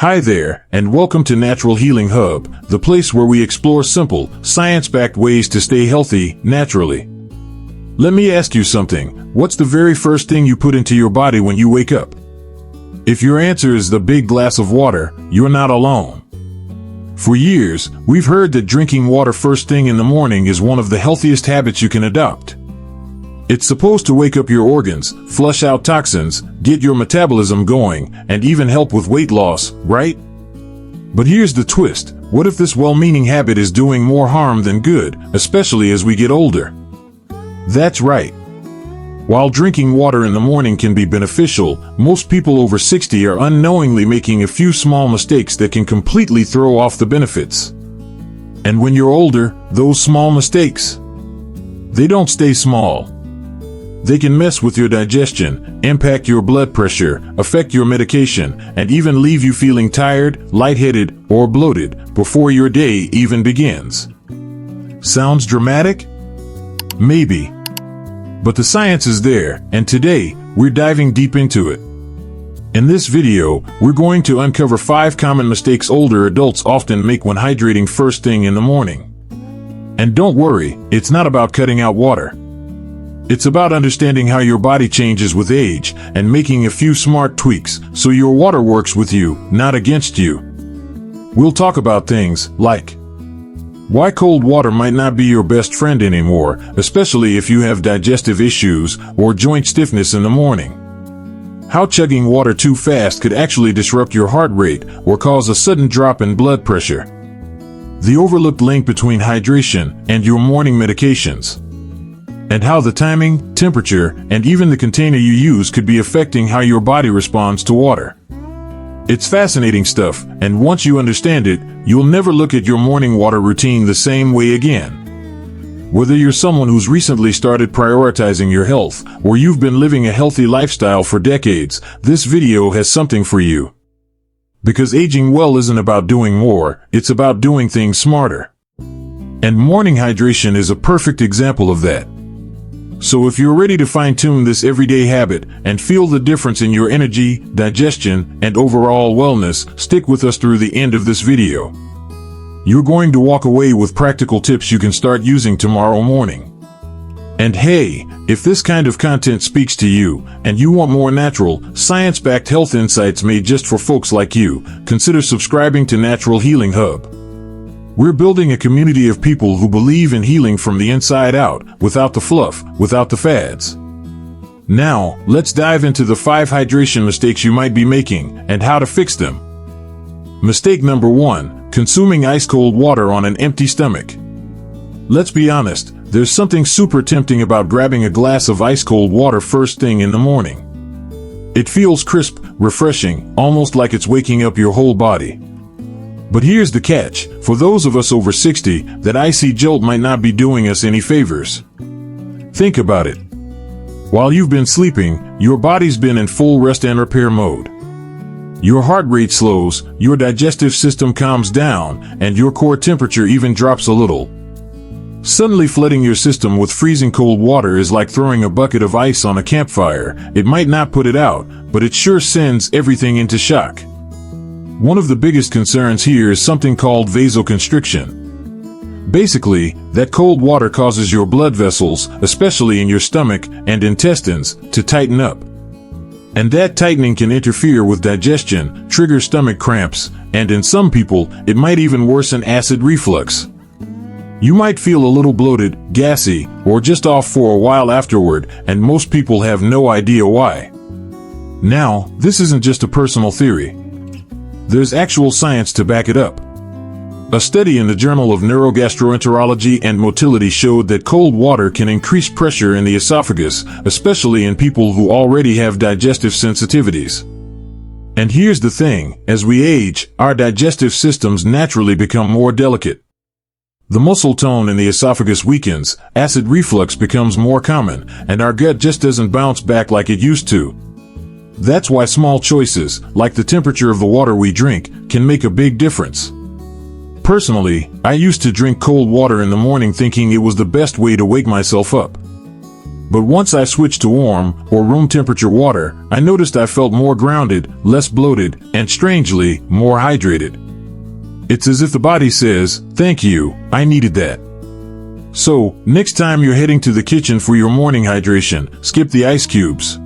Hi there, and welcome to Natural Healing Hub, the place where we explore simple, science-backed ways to stay healthy, naturally. Let me ask you something. What's the very first thing you put into your body when you wake up? If your answer is the big glass of water, you're not alone. For years, we've heard that drinking water first thing in the morning is one of the healthiest habits you can adopt. It's supposed to wake up your organs, flush out toxins, get your metabolism going, and even help with weight loss, right? But here's the twist. What if this well-meaning habit is doing more harm than good, especially as we get older? That's right. While drinking water in the morning can be beneficial, most people over 60 are unknowingly making a few small mistakes that can completely throw off the benefits. And when you're older, those small mistakes, they don't stay small. They can mess with your digestion, impact your blood pressure, affect your medication, and even leave you feeling tired, lightheaded, or bloated before your day even begins. Sounds dramatic? Maybe. But the science is there, and today, we're diving deep into it. In this video, we're going to uncover 5 common mistakes older adults often make when hydrating first thing in the morning. And don't worry, it's not about cutting out water. It's about understanding how your body changes with age and making a few smart tweaks so your water works with you, not against you. We'll talk about things like why cold water might not be your best friend anymore, especially if you have digestive issues or joint stiffness in the morning. How chugging water too fast could actually disrupt your heart rate or cause a sudden drop in blood pressure. The overlooked link between hydration and your morning medications. And how the timing, temperature, and even the container you use could be affecting how your body responds to water. It's fascinating stuff, and once you understand it, you'll never look at your morning water routine the same way again. Whether you're someone who's recently started prioritizing your health, or you've been living a healthy lifestyle for decades, this video has something for you. Because aging well isn't about doing more, it's about doing things smarter. And morning hydration is a perfect example of that. So if you're ready to fine-tune this everyday habit and feel the difference in your energy, digestion, and overall wellness, stick with us through the end of this video. You're going to walk away with practical tips you can start using tomorrow morning. And hey, if this kind of content speaks to you, and you want more natural, science-backed health insights made just for folks like you, consider subscribing to Natural Healing Hub. We're building a community of people who believe in healing from the inside out, without the fluff, without the fads. Now, let's dive into the 5 hydration mistakes you might be making, and how to fix them. Mistake number 1, consuming ice-cold water on an empty stomach. Let's be honest, there's something super tempting about grabbing a glass of ice-cold water first thing in the morning. It feels crisp, refreshing, almost like it's waking up your whole body. But here's the catch. For those of us over 60, that icy jolt might not be doing us any favors. Think about it. While you've been sleeping, your body's been in full rest and repair mode. Your heart rate slows, your digestive system calms down, and your core temperature even drops a little. Suddenly flooding your system with freezing cold water is like throwing a bucket of ice on a campfire. It might not put it out, but it sure sends everything into shock. One of the biggest concerns here is something called vasoconstriction. Basically, that cold water causes your blood vessels, especially in your stomach and intestines, to tighten up. And that tightening can interfere with digestion, trigger stomach cramps, and in some people, it might even worsen acid reflux. You might feel a little bloated, gassy, or just off for a while afterward, and most people have no idea why. Now, this isn't just a personal theory. There's actual science to back it up. A study in the Journal of Neurogastroenterology and Motility showed that cold water can increase pressure in the esophagus, especially in people who already have digestive sensitivities. And here's the thing, as we age, our digestive systems naturally become more delicate. The muscle tone in the esophagus weakens, acid reflux becomes more common, and our gut just doesn't bounce back like it used to. That's why small choices, like the temperature of the water we drink, can make a big difference. Personally, I used to drink cold water in the morning thinking it was the best way to wake myself up. But once I switched to warm or room temperature water, I noticed I felt more grounded, less bloated, and strangely, more hydrated. It's as if the body says, "Thank you, I needed that." So, next time you're heading to the kitchen for your morning hydration, skip the ice cubes.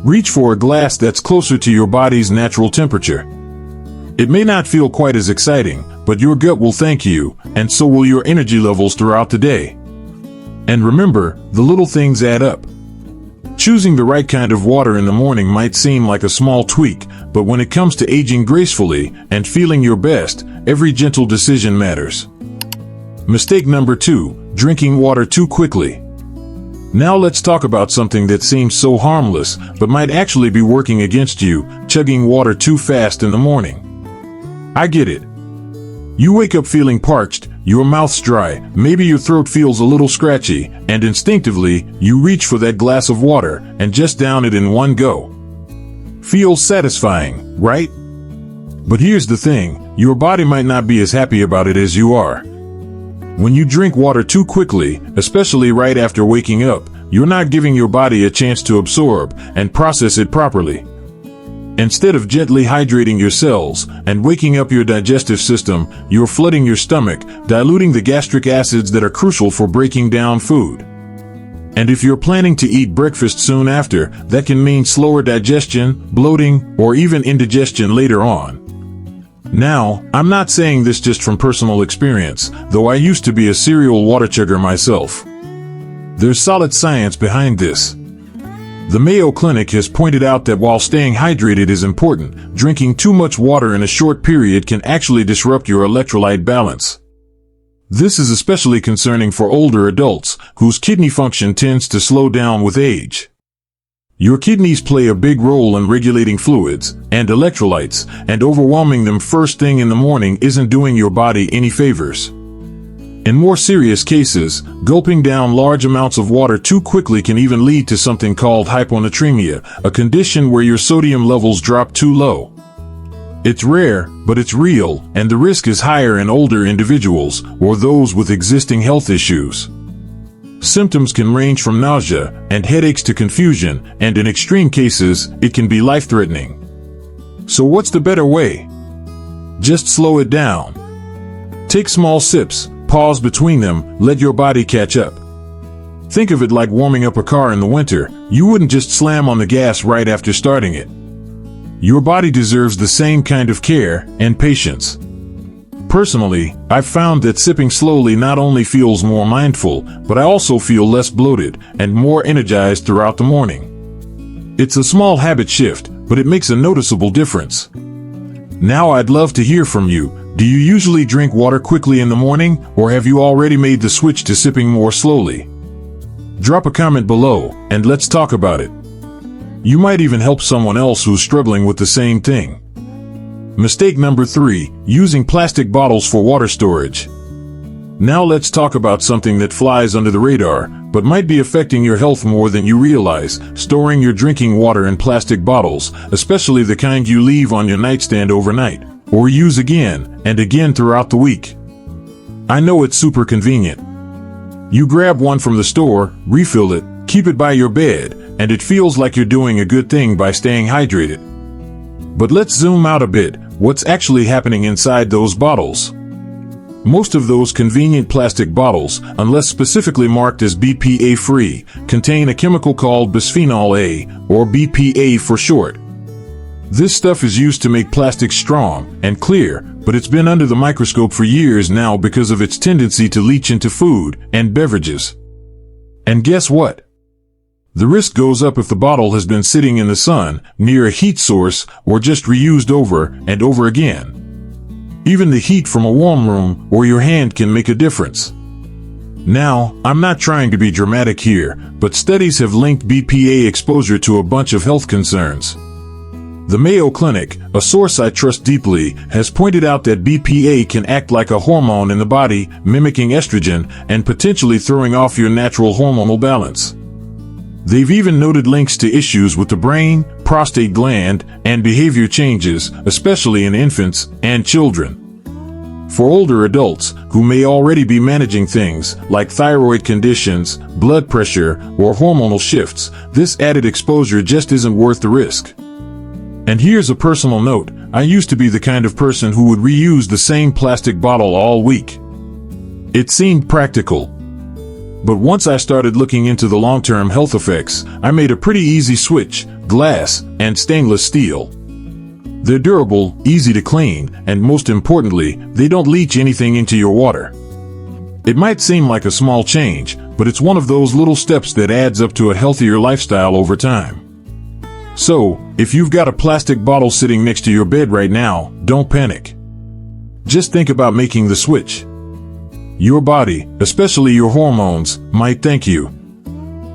Reach for a glass that's closer to your body's natural temperature. It may not feel quite as exciting, but your gut will thank you, and so will your energy levels throughout the day. And remember, the little things add up. Choosing the right kind of water in the morning might seem like a small tweak, but when it comes to aging gracefully and feeling your best, every gentle decision matters. Mistake number 2, drinking water too quickly. Now let's talk about something that seems so harmless, but might actually be working against you, chugging water too fast in the morning. I get it. You wake up feeling parched, your mouth's dry, maybe your throat feels a little scratchy, and instinctively, you reach for that glass of water and just down it in one go. Feels satisfying, right? But here's the thing, your body might not be as happy about it as you are. When you drink water too quickly, especially right after waking up, you're not giving your body a chance to absorb and process it properly. Instead of gently hydrating your cells and waking up your digestive system, you're flooding your stomach, diluting the gastric acids that are crucial for breaking down food. And if you're planning to eat breakfast soon after, that can mean slower digestion, bloating, or even indigestion later on. Now, I'm not saying this just from personal experience, though I used to be a serial water chugger myself. There's solid science behind this. The Mayo Clinic has pointed out that while staying hydrated is important, drinking too much water in a short period can actually disrupt your electrolyte balance. This is especially concerning for older adults, whose kidney function tends to slow down with age. Your kidneys play a big role in regulating fluids and electrolytes, and overwhelming them first thing in the morning isn't doing your body any favors. In more serious cases, gulping down large amounts of water too quickly can even lead to something called hyponatremia, a condition where your sodium levels drop too low. It's rare, but it's real, and the risk is higher in older individuals or those with existing health issues. Symptoms can range from nausea and headaches to confusion, and in extreme cases, it can be life-threatening. So what's the better way? Just slow it down. Take small sips, pause between them, let your body catch up. Think of it like warming up a car in the winter. You wouldn't just slam on the gas right after starting it. Your body deserves the same kind of care and patience. Personally, I've found that sipping slowly not only feels more mindful, but I also feel less bloated and more energized throughout the morning. It's a small habit shift, but it makes a noticeable difference. Now I'd love to hear from you. Do you usually drink water quickly in the morning, or have you already made the switch to sipping more slowly? Drop a comment below, and let's talk about it. You might even help someone else who's struggling with the same thing. Mistake number 3, using plastic bottles for water storage. Now let's talk about something that flies under the radar, but might be affecting your health more than you realize: storing your drinking water in plastic bottles, especially the kind you leave on your nightstand overnight, or use again and again throughout the week. I know it's super convenient. You grab one from the store, refill it, keep it by your bed, and it feels like you're doing a good thing by staying hydrated. But let's zoom out a bit. What's actually happening inside those bottles? Most of those convenient plastic bottles, unless specifically marked as BPA-free, contain a chemical called bisphenol A, or BPA for short. This stuff is used to make plastics strong and clear, but it's been under the microscope for years now because of its tendency to leach into food and beverages. And guess what? The risk goes up if the bottle has been sitting in the sun, near a heat source, or just reused over and over again. Even the heat from a warm room or your hand can make a difference. Now, I'm not trying to be dramatic here, but studies have linked BPA exposure to a bunch of health concerns. The Mayo Clinic, a source I trust deeply, has pointed out that BPA can act like a hormone in the body, mimicking estrogen and potentially throwing off your natural hormonal balance. They've even noted links to issues with the brain, prostate gland, and behavior changes, especially in infants and children. For older adults who may already be managing things like thyroid conditions, blood pressure, or hormonal shifts, this added exposure just isn't worth the risk. And here's a personal note. I used to be the kind of person who would reuse the same plastic bottle all week. It seemed practical. But once I started looking into the long-term health effects, I made a pretty easy switch: glass and stainless steel. They're durable, easy to clean, and most importantly, they don't leach anything into your water. It might seem like a small change, but it's one of those little steps that adds up to a healthier lifestyle over time. So, if you've got a plastic bottle sitting next to your bed right now, don't panic. Just think about making the switch. Your body, especially your hormones, might thank you.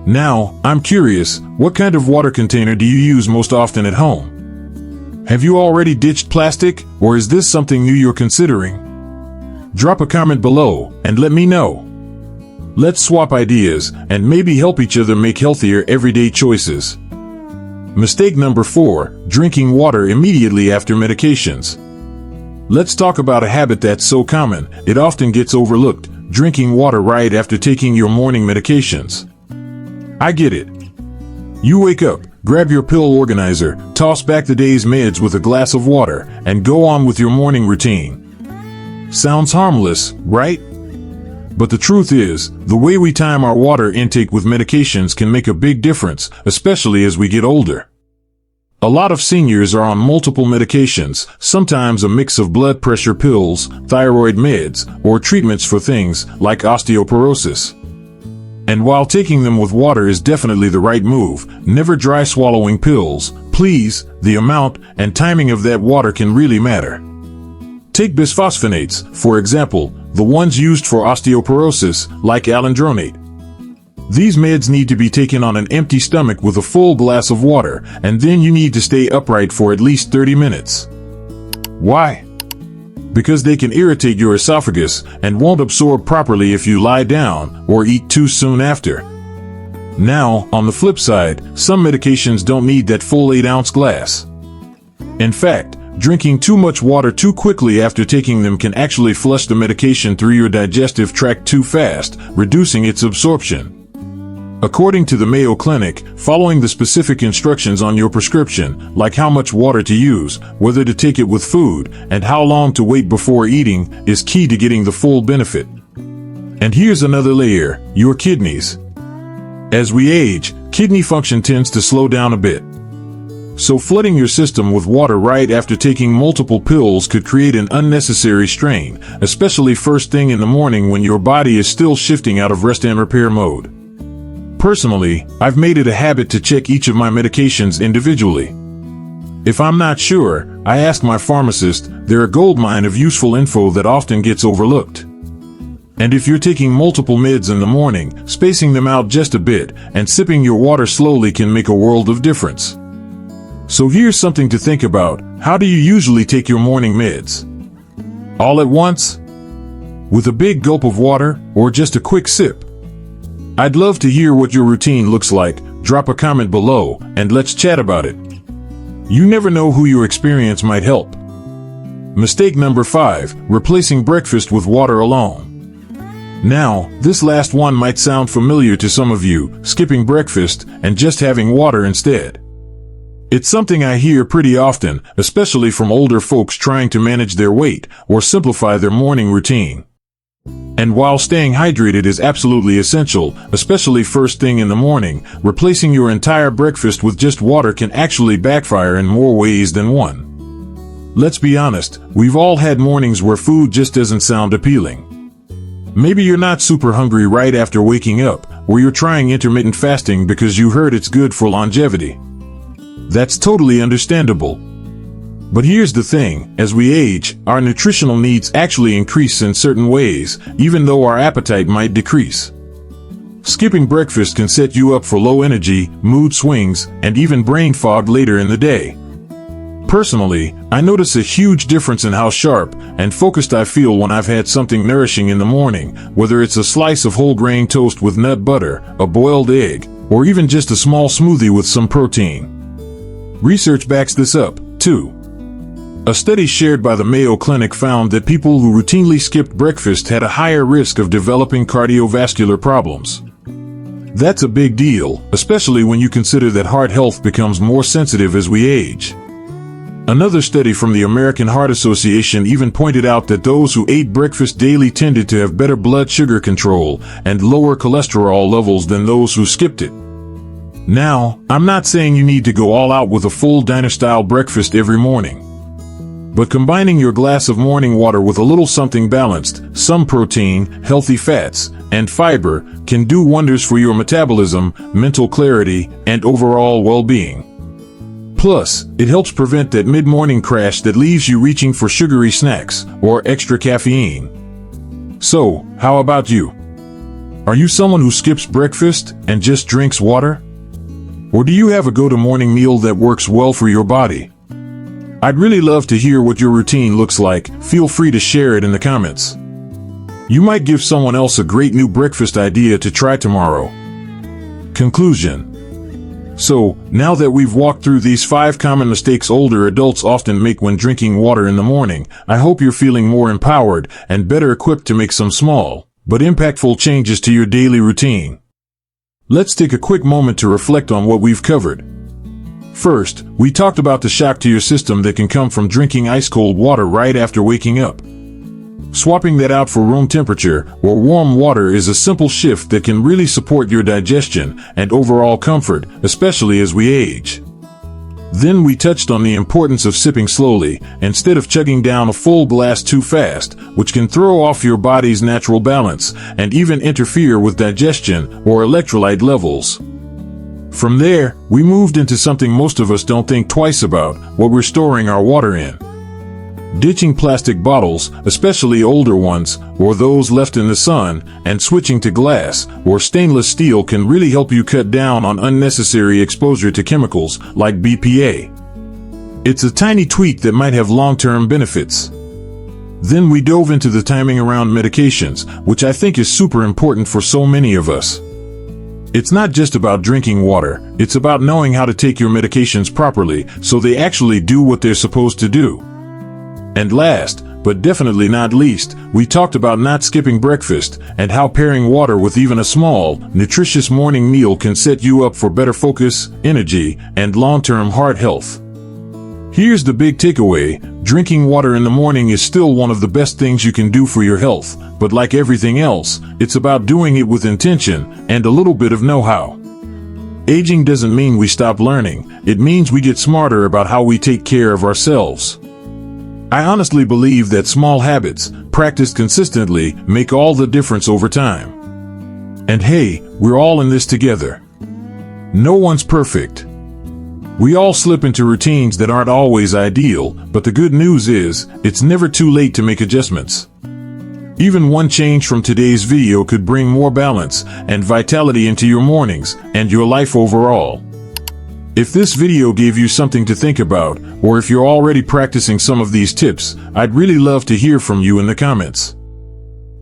Now, I'm curious, what kind of water container do you use most often at home? Have you already ditched plastic, or is this something new you're considering? Drop a comment below and let me know. Let's swap ideas and maybe help each other make healthier everyday choices. Mistake number 4, drinking water immediately after medications. Let's talk about a habit that's so common, it often gets overlooked: drinking water right after taking your morning medications. I get it. You wake up, grab your pill organizer, toss back the day's meds with a glass of water, and go on with your morning routine. Sounds harmless, right? But the truth is, the way we time our water intake with medications can make a big difference, especially as we get older. A lot of seniors are on multiple medications, sometimes a mix of blood pressure pills, thyroid meds, or treatments for things like osteoporosis. And while taking them with water is definitely the right move, never dry swallowing pills, please. The amount and timing of that water can really matter. Take bisphosphonates, for example, the ones used for osteoporosis, like alendronate. These meds need to be taken on an empty stomach with a full glass of water, and then you need to stay upright for at least 30 minutes. Why? Because they can irritate your esophagus and won't absorb properly if you lie down or eat too soon after. Now, on the flip side, some medications don't need that full 8-ounce glass. In fact, drinking too much water too quickly after taking them can actually flush the medication through your digestive tract too fast, reducing its absorption. According to the Mayo Clinic, following the specific instructions on your prescription, like how much water to use, whether to take it with food, and how long to wait before eating, is key to getting the full benefit. And here's another layer: your kidneys. As we age, kidney function tends to slow down a bit. So flooding your system with water right after taking multiple pills could create an unnecessary strain, especially first thing in the morning when your body is still shifting out of rest and repair mode. Personally, I've made it a habit to check each of my medications individually. If I'm not sure, I ask my pharmacist. They're a goldmine of useful info that often gets overlooked. And if you're taking multiple meds in the morning, spacing them out just a bit and sipping your water slowly can make a world of difference. So here's something to think about: how do you usually take your morning meds? All at once? With a big gulp of water, or just a quick sip? I'd love to hear what your routine looks like. Drop a comment below, and let's chat about it. You never know who your experience might help. Mistake number 5, replacing breakfast with water alone. Now, this last one might sound familiar to some of you: skipping breakfast and just having water instead. It's something I hear pretty often, especially from older folks trying to manage their weight or simplify their morning routine. And while staying hydrated is absolutely essential, especially first thing in the morning, replacing your entire breakfast with just water can actually backfire in more ways than one. Let's be honest, we've all had mornings where food just doesn't sound appealing. Maybe you're not super hungry right after waking up, or you're trying intermittent fasting because you heard it's good for longevity. That's totally understandable. But here's the thing: as we age, our nutritional needs actually increase in certain ways, even though our appetite might decrease. Skipping breakfast can set you up for low energy, mood swings, and even brain fog later in the day. Personally, I notice a huge difference in how sharp and focused I feel when I've had something nourishing in the morning, whether it's a slice of whole grain toast with nut butter, a boiled egg, or even just a small smoothie with some protein. Research backs this up, too. A study shared by the Mayo Clinic found that people who routinely skipped breakfast had a higher risk of developing cardiovascular problems. That's a big deal, especially when you consider that heart health becomes more sensitive as we age. Another study from the American Heart Association even pointed out that those who ate breakfast daily tended to have better blood sugar control and lower cholesterol levels than those who skipped it. Now, I'm not saying you need to go all out with a full diner-style breakfast every morning. But combining your glass of morning water with a little something balanced, some protein, healthy fats, and fiber can do wonders for your metabolism, mental clarity, and overall well-being. Plus, it helps prevent that mid-morning crash that leaves you reaching for sugary snacks or extra caffeine. So, how about you? Are you someone who skips breakfast and just drinks water? Or do you have a go-to morning meal that works well for your body? I'd really love to hear what your routine looks like. Feel free to share it in the comments. You might give someone else a great new breakfast idea to try tomorrow. Conclusion. So, now that we've walked through these 5 common mistakes older adults often make when drinking water in the morning, I hope you're feeling more empowered and better equipped to make some small, but impactful changes to your daily routine. Let's take a quick moment to reflect on what we've covered. First, we talked about the shock to your system that can come from drinking ice-cold water right after waking up. Swapping that out for room temperature or warm water is a simple shift that can really support your digestion and overall comfort, especially as we age. Then we touched on the importance of sipping slowly, instead of chugging down a full glass too fast, which can throw off your body's natural balance and even interfere with digestion or electrolyte levels. From there, we moved into something most of us don't think twice about: what we're storing our water in. Ditching plastic bottles, especially older ones, or those left in the sun, and switching to glass or stainless steel can really help you cut down on unnecessary exposure to chemicals like BPA. It's a tiny tweak that might have long-term benefits. Then we dove into the timing around medications, which I think is super important for so many of us. It's not just about drinking water, it's about knowing how to take your medications properly so they actually do what they're supposed to do. And last, but definitely not least, we talked about not skipping breakfast and how pairing water with even a small, nutritious morning meal can set you up for better focus, energy, and long-term heart health. Here's the big takeaway: drinking water in the morning is still one of the best things you can do for your health, but like everything else, it's about doing it with intention and a little bit of know-how. Aging doesn't mean we stop learning, it means we get smarter about how we take care of ourselves. I honestly believe that small habits, practiced consistently, make all the difference over time. And hey, we're all in this together. No one's perfect. We all slip into routines that aren't always ideal, but the good news is, it's never too late to make adjustments. Even one change from today's video could bring more balance and vitality into your mornings and your life overall. If this video gave you something to think about, or if you're already practicing some of these tips, I'd really love to hear from you in the comments.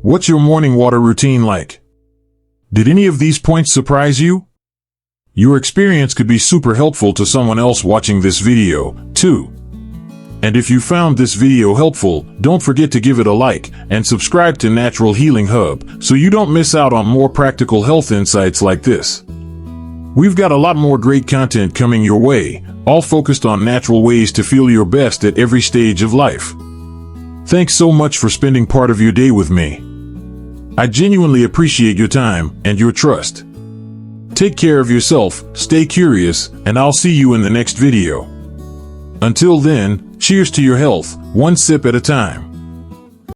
What's your morning water routine like? Did any of these points surprise you? Your experience could be super helpful to someone else watching this video, too. And if you found this video helpful, don't forget to give it a like and subscribe to Natural Healing Hub so you don't miss out on more practical health insights like this. We've got a lot more great content coming your way, all focused on natural ways to feel your best at every stage of life. Thanks so much for spending part of your day with me. I genuinely appreciate your time and your trust. Take care of yourself, stay curious, and I'll see you in the next video. Until then, cheers to your health, one sip at a time.